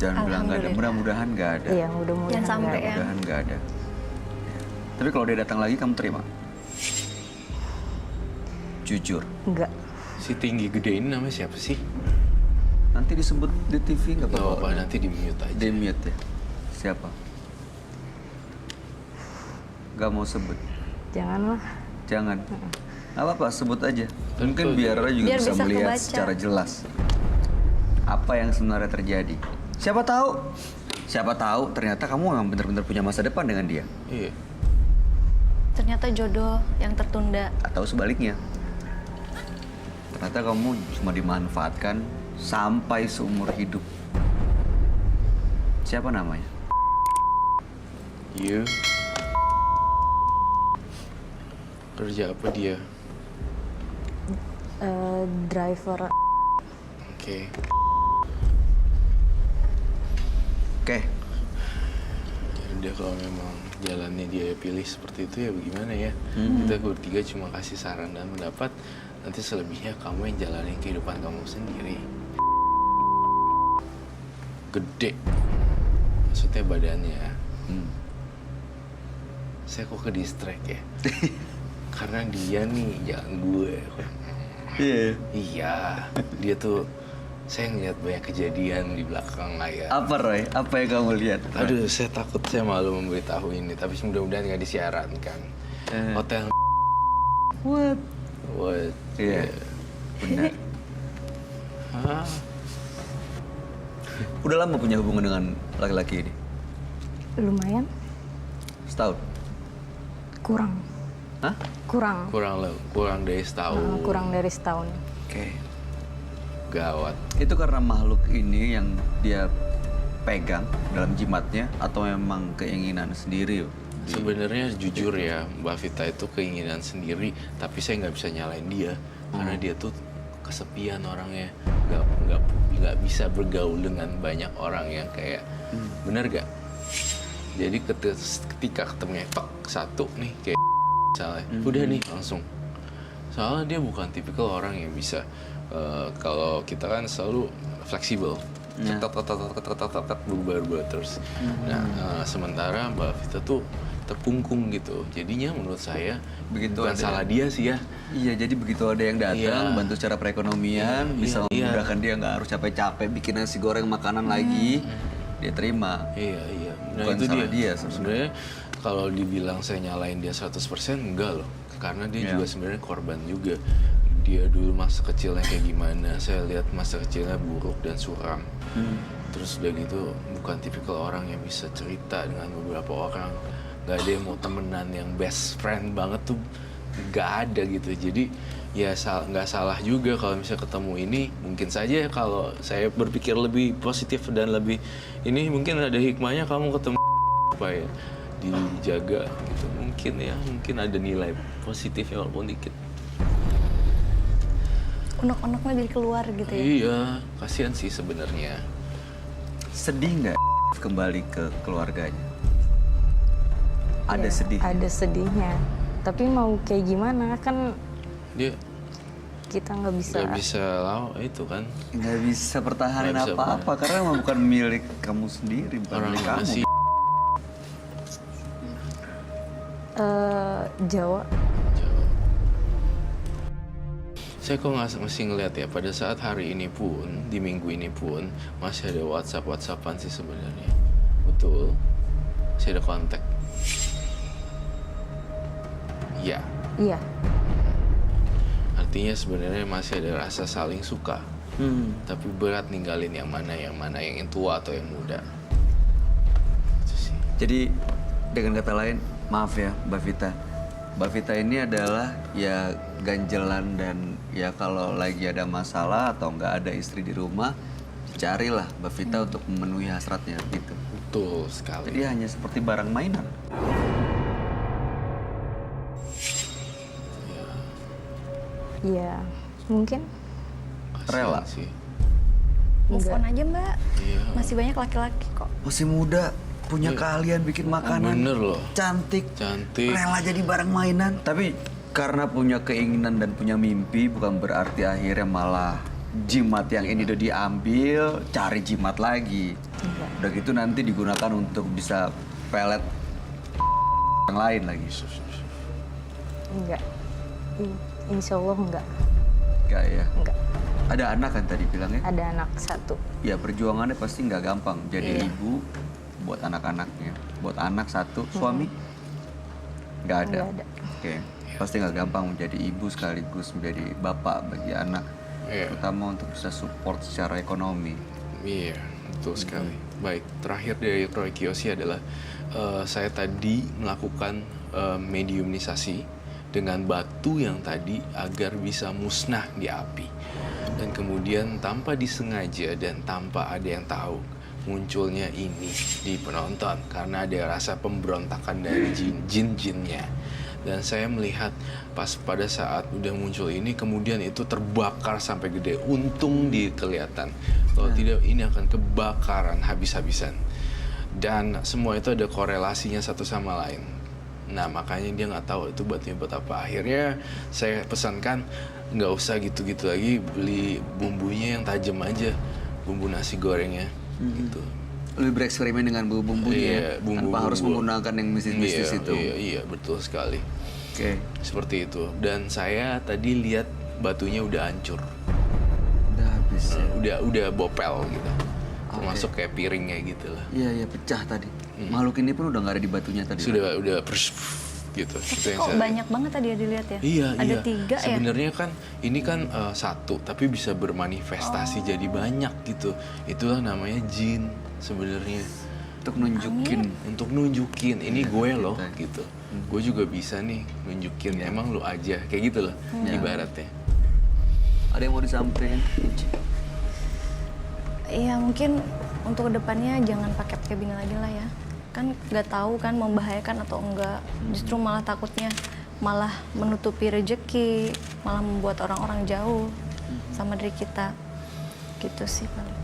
Jangan bilang nggak ada, mudah-mudahan nggak ada. Iya, mudah-mudahan. Jangan sampai ya. Mudah-mudahan nggak ada. Ya. Tapi kalau dia datang lagi, kamu terima? Jujur. Enggak. Si tinggi gede ini namanya siapa sih? Nanti disebut di TV nggak Gak apa-apa. apa-apa, nanti di-mute aja. Di mute ya. Siapa? Gak mau sebut. Janganlah. Jangan. Nggak apa-apa, sebut aja. Dan Mungkin tuh- biar orang juga Biar bisa bisa melihat kebaca. secara jelas apa yang sebenarnya terjadi. Siapa tahu? Siapa tahu ternyata kamu memang benar-benar punya masa depan dengan dia. Iya. Ternyata jodoh yang tertunda. Atau sebaliknya. Ternyata kamu cuma dimanfaatkan sampai seumur hidup. Siapa namanya? You. Kerja apa dia? Driver. Oke. Oke. Ya udah kalau memang jalannya dia pilih seperti itu ya bagaimana ya? Kita bertiga cuma kasih saran dan pendapat. Nanti selebihnya kamu yang jalanin kehidupan kamu sendiri. Gede. Maksudnya badannya. Saya kok ke distract ya? Karena dia nih, jangan gue. Iya. Iya, dia tuh saya ngeliat banyak kejadian di belakang layar. Apa Roy? Apa yang kamu lihat? Aduh, saya takut saya malu memberitahu ini, tapi mudah-mudahan nggak disiarankan. Hotel. What? What? Iya. Benar. Hah? Udah lama punya hubungan dengan laki-laki ini? Lumayan. Setahun? Kurang. Hah? Kurang. Kurang dari setahun. Kurang dari setahun. Oke. Gawat. Itu karena makhluk ini yang dia pegang dalam jimatnya atau memang keinginan sendiri? Sebenarnya jujur ya, Mbak Vita itu keinginan sendiri, tapi saya nggak bisa nyalain dia karena dia tuh kesepian orangnya, nggak bisa bergaul dengan banyak orang yang kayak, bener gak? Jadi ketika ketemunya satu nih kayak misalnya, udah nih langsung. Soalnya dia bukan tipikal orang yang bisa, kalau kita kan selalu fleksibel. Ketat berubah terus. Nah, sementara Mbak Vita tuh terkungkung gitu. Jadinya menurut saya Begitu bukan ada- salah dia sih ya. Iya, jadi begitu ada yang datang, Iya. bantu secara perekonomian, Iya, bisa iya, memudahkan dia nggak harus capek-capek bikin nasi goreng makanan lagi, dia terima. Iya. Nah, Bukan itu salah dia. dia sebenarnya. Sebenarnya kalau dibilang saya nyalain dia 100% enggak loh. Karena dia Iya. juga sebenarnya korban juga. Dia dulu masa kecilnya kayak gimana, saya lihat masa kecilnya buruk dan suram. Terus udah gitu bukan tipikal orang yang bisa cerita dengan beberapa orang. Gak ada yang mau temenan yang best friend banget tuh gak ada gitu. Jadi ya nggak salah juga kalau misalnya ketemu ini. Mungkin saja kalau saya berpikir lebih positif dan lebih ini mungkin ada hikmahnya kamu ketemu supaya dijaga gitu. Mungkin ada nilai positifnya walaupun dikit. Unek-uneknya jadi keluar gitu ya. Iya, kasihan sih sebenarnya. Sedih nggak kembali ke keluarganya? Ada Iya, sedih. Ada sedihnya. Tapi mau kayak gimana kan Dia kita nggak bisa. nggak bisa itu kan Nggak bisa pertahanin Nggak bisa apa-apa karena emang bukan milik kamu sendiri, bukan orang milik kamu. masih Jawa. jauh. Saya kok masih ngeliat ya pada saat hari ini pun di minggu ini pun masih ada WhatsAppan sih sebenarnya. Betul, masih ada kontak. Ya, Iya. artinya sebenarnya masih ada rasa saling suka. Tapi berat ninggalin yang mana yang tua atau yang muda. Itu sih. Jadi dengan kata lain, maaf ya Mbak Vita. Mbak Vita ini adalah ya ganjelan dan ya kalau lagi ada masalah atau nggak ada istri di rumah, carilah Mbak Vita untuk memenuhi hasratnya gitu. Betul sekali. Jadi hanya seperti barang mainan. Iya. Mungkin. Kasihan Rela. sih. Move Enggak. on aja mbak. Iya. Masih banyak laki-laki kok. Masih muda, punya Iya. keahlian bikin makanan. Bener loh. Cantik. Cantik. Rela jadi barang mainan. Tapi karena punya keinginan dan punya mimpi bukan berarti akhirnya malah jimat yang ini udah diambil, cari jimat lagi. Udah gitu nanti digunakan untuk bisa pelet yang lain lagi. Enggak. Insya Allah enggak. Enggak ya? Enggak. Ada anak kan tadi bilangnya? Ada anak 1. Ya perjuangannya pasti nggak gampang. Jadi Iya. ibu buat anak-anaknya. Buat anak 1, suami? Nggak ada. Nggak ada. Oke. Pasti nggak gampang menjadi ibu sekaligus menjadi bapak bagi anak. Iya. Terutama untuk bisa support secara ekonomi. Iya, betul sekali. Baik, terakhir dari Roy Kiyoshi adalah saya tadi melakukan mediumisasi dengan batu yang tadi agar bisa musnah di api. Dan kemudian tanpa disengaja dan tanpa ada yang tahu, munculnya ini di penonton karena ada rasa pemberontakan dari jin-jinnya. Dan saya melihat pas pada saat udah muncul ini, kemudian itu terbakar sampai gede. Untung dia kelihatan. Kalau tidak, ini akan kebakaran habis-habisan. Dan semua itu ada korelasinya satu sama lain. Nah, makanya dia nggak tahu itu batunya buat apa. Akhirnya saya pesankan, nggak usah gitu-gitu lagi, beli bumbunya yang tajam aja. Bumbu nasi gorengnya, gitu. Lebih bereksperimen dengan bumbu-bumbunya Iya, ya? bumbu-bumbu. Tanpa harus menggunakan yang mistis-mistis itu. Iya, betul sekali. Oke. Seperti itu. Dan saya tadi lihat batunya udah hancur. Udah habis ya? Udah bopel gitu. Termasuk kayak piringnya gitu lah. Iya, iya pecah tadi. Makhluk ini pun udah nggak ada di batunya tadi. Udah gitu. Itu Tapi yang kok saya lihat. banyak banget tadi ya dilihat ya? Iya, Ada iya. 3 ya? Sebenarnya kan ini kan 1, tapi bisa bermanifestasi jadi banyak gitu. Itulah namanya jin sebenarnya. Untuk nunjukin. Untuk nunjukin ini gue loh kita. gitu. Gue juga bisa nih nunjukin. Emang lu aja kayak gitu loh ibaratnya. Ada yang mau disampaikan? Iya, mungkin untuk kedepannya jangan pakai bingung lagi lah ya. Kan nggak tahu kan membahayakan atau enggak. Justru malah takutnya malah menutupi rezeki, malah membuat orang-orang jauh sama diri kita. Gitu sih paling.